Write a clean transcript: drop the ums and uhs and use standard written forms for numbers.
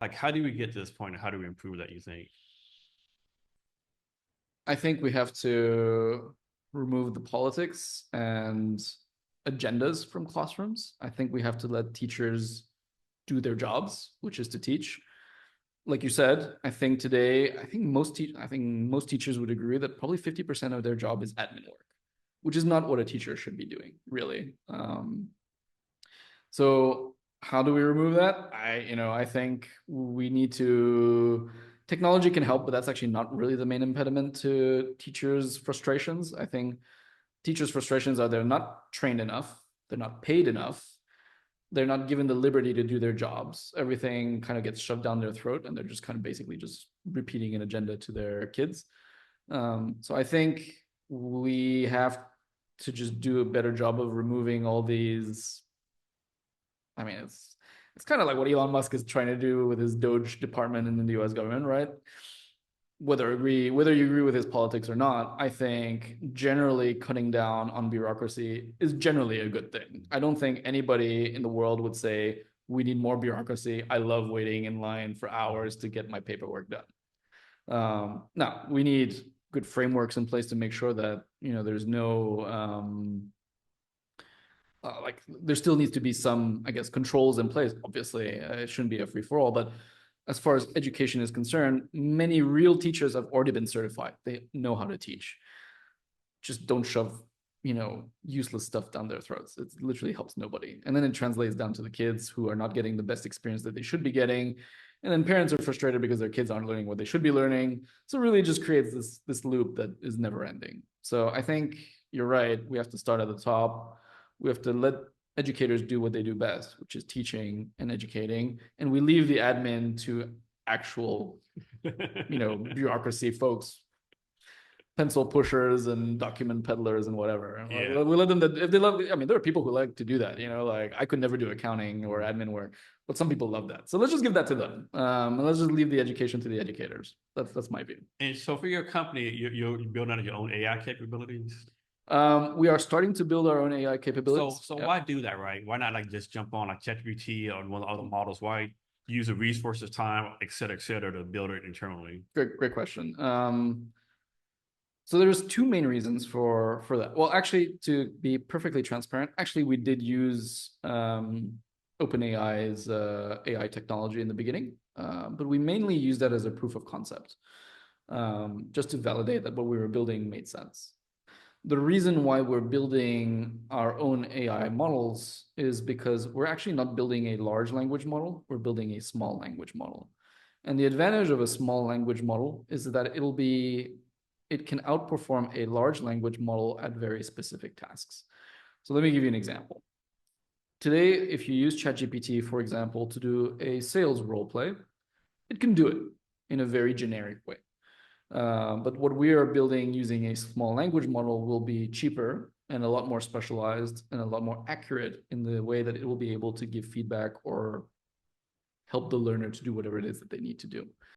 Like, how do we get to this point? And how do we improve that, you think? I think we have to remove the politics and agendas from classrooms. I think we have to let teachers do their jobs, which is to teach. Like you said, I think most teachers would agree that probably 50% of their job is admin work, which is not what a teacher should be doing, really. So how do we remove that? I think we need to. Technology can help, but that's actually not really the main impediment to teachers' frustrations. I think teachers' frustrations are they're not trained enough, they're not paid enough, they're not given the liberty to do their jobs. Everything kind of gets shoved down their throat, and they're just kind of basically just repeating an agenda to their kids. So I think we have to just do a better job of removing all these. I mean, it's kind of like what Elon Musk is trying to do with his Doge department in the U.S. government, right? Whether you agree with his politics or not, I think generally cutting down on bureaucracy is generally a good thing. I don't think anybody in the world would say we need more bureaucracy. I love waiting in line for hours to get my paperwork done. No, we need good frameworks in place to make sure that there's no like there still needs to be some, I guess, controls in place. Obviously, it shouldn't be a free for all, but as far as education is concerned, many real teachers have already been certified. They know how to teach. Just don't shove, useless stuff down their throats. It literally helps nobody. And then it translates down to the kids who are not getting the best experience that they should be getting. And then parents are frustrated because their kids aren't learning what they should be learning. So it really just creates this loop that is never ending. So I think you're right. We have to start at the top. We have to let educators do what they do best, which is teaching and educating, and we leave the admin to actual, bureaucracy folks, pencil pushers and document peddlers and whatever. Yeah. We let them, if they love. I mean, there are people who like to do that. Like I could never do accounting or admin work, but some people love that. So let's just give that to them, and let's just leave the education to the educators. That's my view. And so for your company, you're building out your own AI capabilities. We are starting to build our own AI So capabilities. so Yeah. why do that, right? Why not like just jump on like ChatGPT or one of the other models? Why use the resources, time, et cetera, to build it internally? Great question. So there's two main reasons for that. Well, actually, to be perfectly transparent, actually we did use OpenAI's AI technology in the beginning, but we mainly used that as a proof of concept, just to validate that what we were building made sense. The reason why we're building our own AI models is because we're actually not building a large language model, we're building a small language model. And the advantage of a small language model is that it can outperform a large language model at very specific tasks. So let me give you an example. Today, if you use ChatGPT, for example, to do a sales role play, it can do it in a very generic way. But what we are building using a small language model will be cheaper and a lot more specialized and a lot more accurate in the way that it will be able to give feedback or help the learner to do whatever it is that they need to do.